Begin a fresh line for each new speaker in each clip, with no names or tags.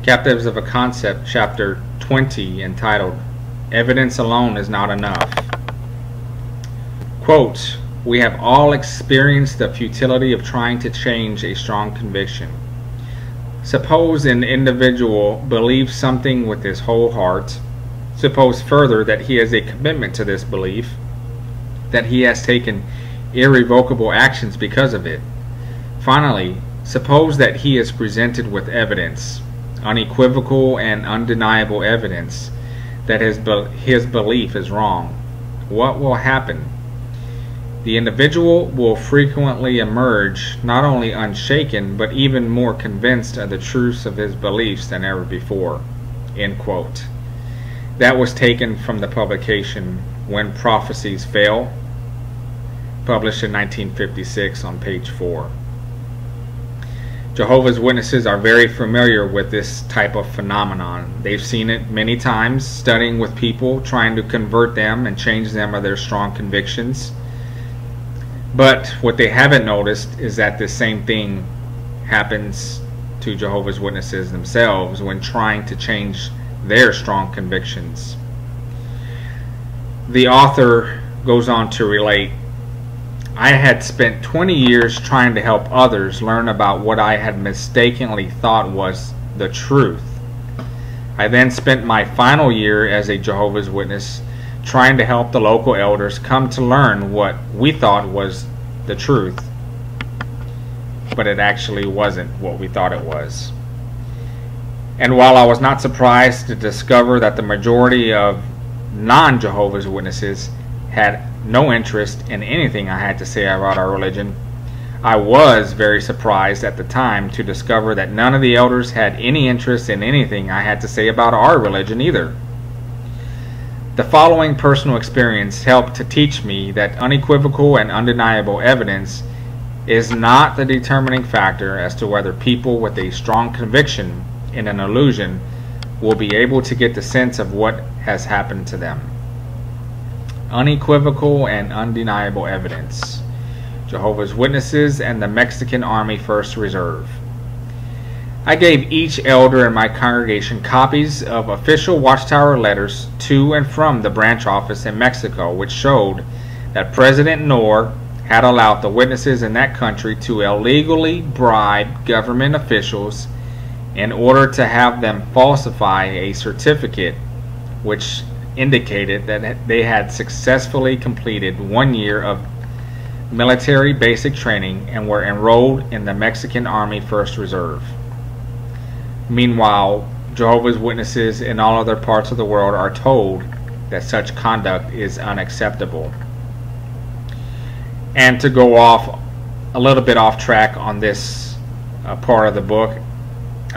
Captives of a Concept, Chapter 20, entitled, Evidence Alone is Not Enough. Quote, "We have all experienced the futility of trying to change a strong conviction. Suppose an individual believes something with his whole heart. Suppose further that he has a commitment to this belief, that he has taken irrevocable actions because of it. Finally, suppose that he is presented with evidence, unequivocal and undeniable evidence, that his belief is wrong. What will happen? The individual will frequently emerge not only unshaken, but even more convinced of the truths of his beliefs than ever before." End quote. That was taken from the publication When Prophecies Fail, published in 1956 on page 4. Jehovah's Witnesses are very familiar with this type of phenomenon. They've seen it many times, studying with people, trying to convert them and change them of their strong convictions. But what they haven't noticed is that the same thing happens to Jehovah's Witnesses themselves when trying to change their strong convictions. The author goes on to relate, "I had spent 20 years trying to help others learn about what I had mistakenly thought was the truth. I then spent my final year as a Jehovah's Witness trying to help the local elders come to learn what we thought was the truth, but it actually wasn't what we thought it was. And while I was not surprised to discover that the majority of non-Jehovah's Witnesses had no interest in anything I had to say about our religion, I was very surprised at the time to discover that none of the elders had any interest in anything I had to say about our religion either. The following personal experience helped to teach me that unequivocal and undeniable evidence is not the determining factor as to whether people with a strong conviction in an illusion will be able to get the sense of what has happened to them." Unequivocal and undeniable evidence. Jehovah's Witnesses and the Mexican Army First Reserve. I gave each elder in my congregation copies of official Watchtower letters to and from the branch office in Mexico, which showed that President Noor had allowed the witnesses in that country to illegally bribe government officials in order to have them falsify a certificate which indicated that they had successfully completed 1 year of military basic training and were enrolled in the Mexican Army First Reserve. Meanwhile, Jehovah's Witnesses in all other parts of the world are told that such conduct is unacceptable. And to go off a little bit off track on this part of the book,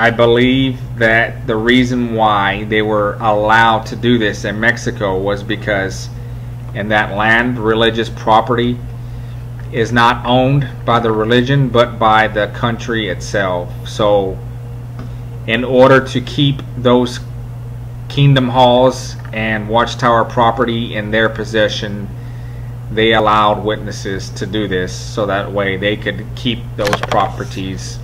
I believe that the reason why they were allowed to do this in Mexico was because in that land, religious property is not owned by the religion but by the country itself. So in order to keep those kingdom halls and watchtower property in their possession, they allowed witnesses to do this so that way they could keep those properties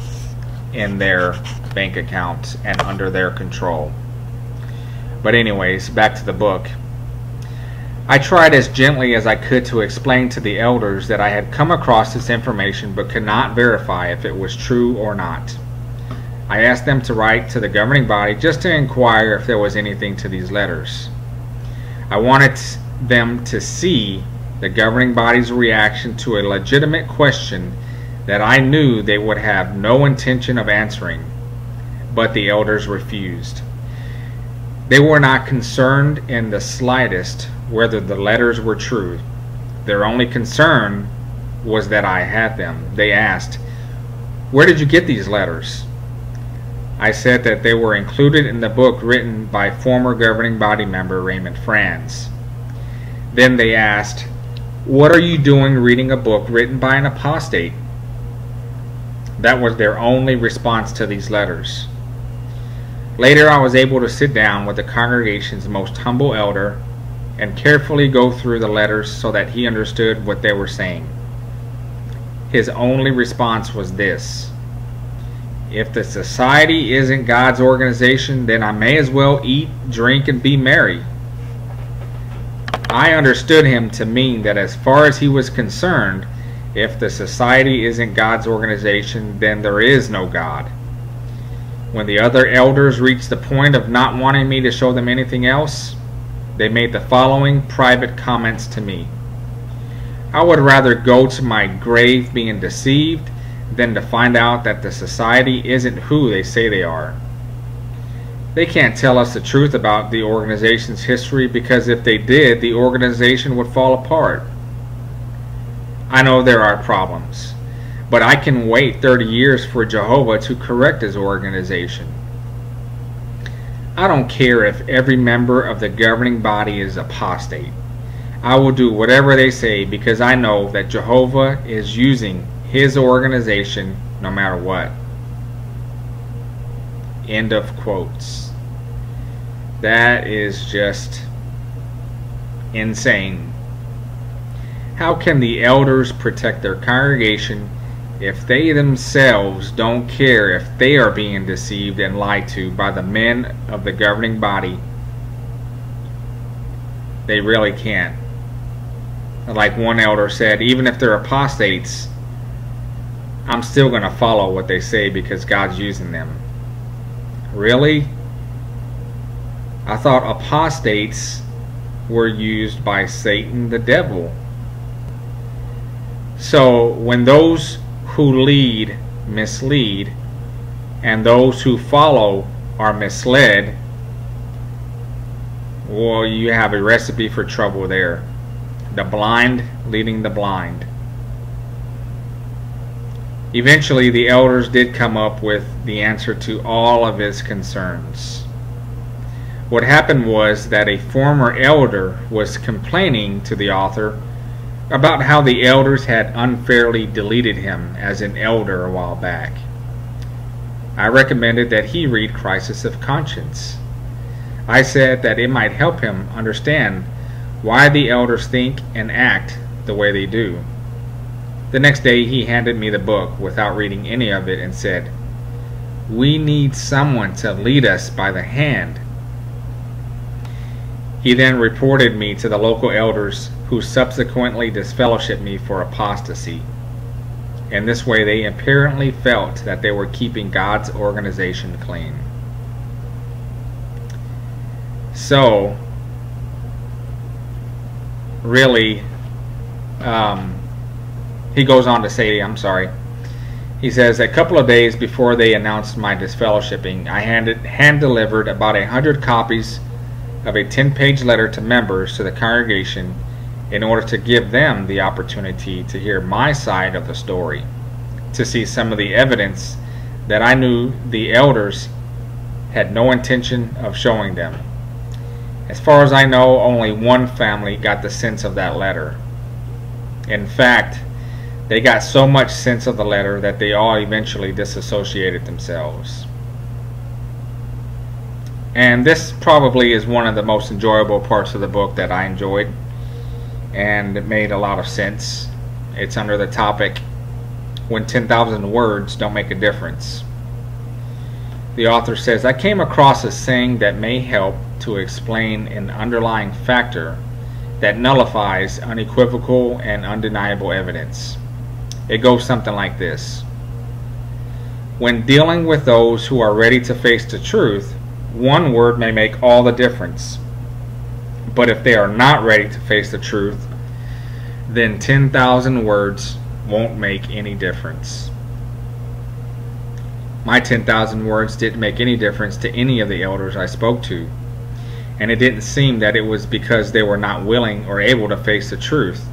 in their bank account and under their control. But anyways, back to the book. I tried as gently as I could to explain to the elders that I had come across this information but could not verify if it was true or not. I asked them to write to the governing body just to inquire if there was anything to these letters. I wanted them to see the governing body's reaction to a legitimate question that I knew they would have no intention of answering, but the elders refused. They were not concerned in the slightest whether the letters were true. Their only concern was that I had them. They asked, "Where did you get these letters?" I said that they were included in the book written by former governing body member Raymond Franz. Then they asked, "What are you doing reading a book written by an apostate?" That was their only response to these letters. Later I was able to sit down with the congregation's most humble elder and carefully go through the letters so that he understood what they were saying. His only response was this: If the society isn't God's organization, then I may as well eat, drink, and be merry. I understood him to mean that as far as he was concerned, if the society isn't God's organization, then there is no God. When the other elders reached the point of not wanting me to show them anything else, they made the following private comments to me. I would rather go to my grave being deceived than to find out that the society isn't who they say they are. They can't tell us the truth about the organization's history, because if they did, the organization would fall apart. I know there are problems, but I can wait 30 years for Jehovah to correct his organization. I don't care if every member of the governing body is apostate. I will do whatever they say, because I know that Jehovah is using his organization no matter what. End of quotes. That is just insane. How can the elders protect their congregation if they themselves don't care if they are being deceived and lied to by the men of the governing body? They really can't. Like one elder said, even if they're apostates, I'm still going to follow what they say because God's using them. Really? I thought apostates were used by Satan, the devil. So when those who lead mislead, and those who follow are misled, well, you have a recipe for trouble there. The blind leading the blind. Eventually, the elders did come up with the answer to all of his concerns. What happened was that a former elder was complaining to the author about how the elders had unfairly deleted him as an elder a while back. I recommended that he read Crisis of Conscience. I said that it might help him understand why the elders think and act the way they do. The next day he handed me the book without reading any of it and said, "We need someone to lead us by the hand." He then reported me to the local elders, who subsequently disfellowshipped me for apostasy. In this way they apparently felt that they were keeping God's organization clean. So, really, he goes on to say, he says, a couple of days before they announced my disfellowshipping, I hand-delivered about 100 copies of a 10-page letter to members to the congregation in order to give them the opportunity to hear my side of the story, to see some of the evidence that I knew the elders had no intention of showing them. As far as I know, only one family got the sense of that letter. In fact, they got so much sense of the letter that they all eventually disassociated themselves. And this probably is one of the most enjoyable parts of the book that I enjoyed, and it made a lot of sense. It's under the topic, When 10,000 Words Don't Make a Difference. The author says, I came across a saying that may help to explain an underlying factor that nullifies unequivocal and undeniable evidence. It goes something like this. When dealing with those who are ready to face the truth, one word may make all the difference. But if they are not ready to face the truth, then 10,000 words won't make any difference. My 10,000 words didn't make any difference to any of the elders I spoke to, and it didn't seem that it was because they were not willing or able to face the truth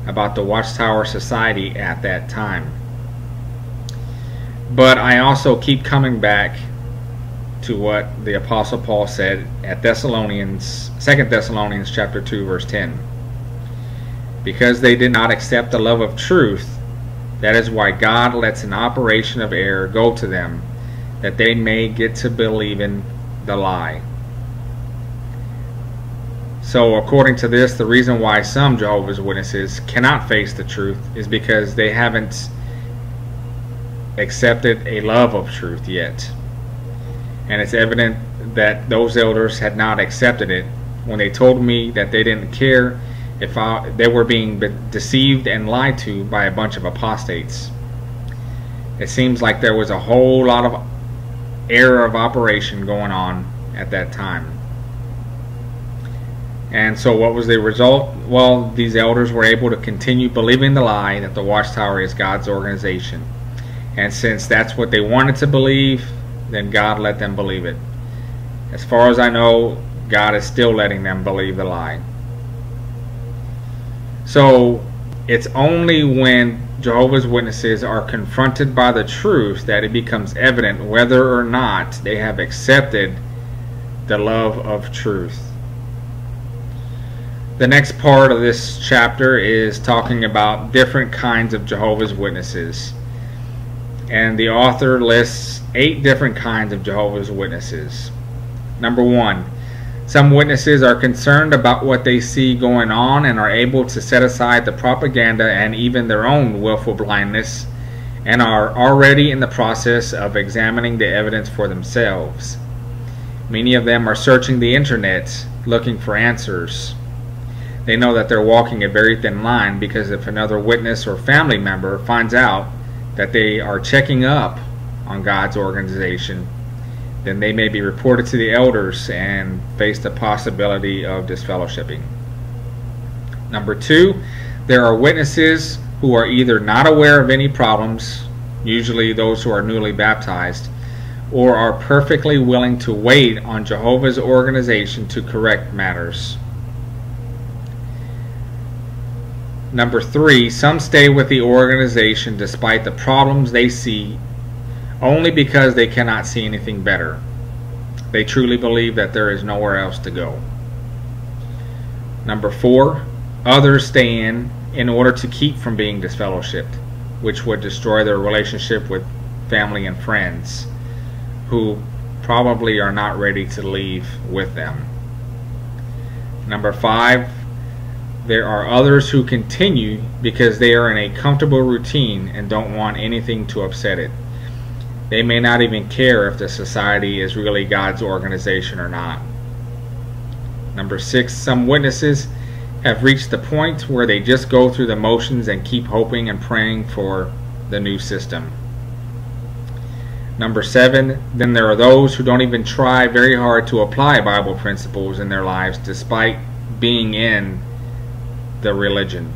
about the Watchtower Society at that time. But I also keep coming back to what the Apostle Paul said at 2 Thessalonians chapter 2 verse 10. Because they did not accept the love of truth, that is why God lets an operation of error go to them, that they may get to believe in the lie. So according to this, the reason why some Jehovah's Witnesses cannot face the truth is because they haven't accepted a love of truth yet. And it's evident that those elders had not accepted it when they told me that they didn't care if they were being deceived and lied to by a bunch of apostates. It seems like there was a whole lot of error of operation going on at that time. And so what was the result? Well, these elders were able to continue believing the lie that the Watchtower is God's organization. And since that's what they wanted to believe, then God let them believe it. As far as I know, God is still letting them believe the lie. So it's only when Jehovah's Witnesses are confronted by the truth that it becomes evident whether or not they have accepted the love of truth. The next part of this chapter is talking about different kinds of Jehovah's Witnesses. And the author lists 8 different kinds of Jehovah's Witnesses. Number 1, some witnesses are concerned about what they see going on and are able to set aside the propaganda and even their own willful blindness and are already in the process of examining the evidence for themselves. Many of them are searching the internet looking for answers. They know that they're walking a very thin line, because if another witness or family member finds out that they are checking up on God's organization, then they may be reported to the elders and face the possibility of disfellowshipping. Number 2, there are witnesses who are either not aware of any problems, usually those who are newly baptized, or are perfectly willing to wait on Jehovah's organization to correct matters. Number 3, some stay with the organization despite the problems they see only because they cannot see anything better. They truly believe that there is nowhere else to go. Number 4, others stay in order to keep from being disfellowshipped, which would destroy their relationship with family and friends who probably are not ready to leave with them. Number 5, there are others who continue because they are in a comfortable routine and don't want anything to upset it. They may not even care if the society is really God's organization or not. Number 6, some witnesses have reached the point where they just go through the motions and keep hoping and praying for the new system. Number 7, then there are those who don't even try very hard to apply Bible principles in their lives despite being in the religion.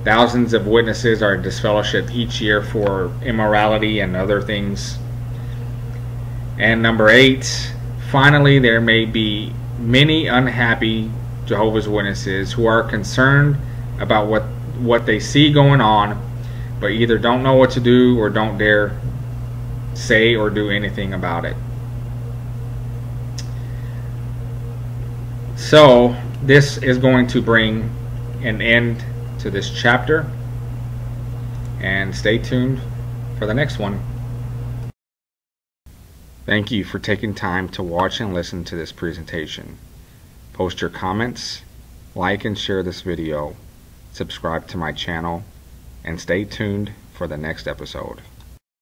Thousands of witnesses are disfellowshipped each year for immorality and other things. And number 8, finally, there may be many unhappy Jehovah's Witnesses who are concerned about what they see going on, but either don't know what to do or don't dare say or do anything about it. So this is going to bring an end to this chapter, and stay tuned for the next one. Thank you for taking time to watch and listen to this presentation. Post your comments, like and share this video, subscribe to my channel, and stay tuned for the next episode.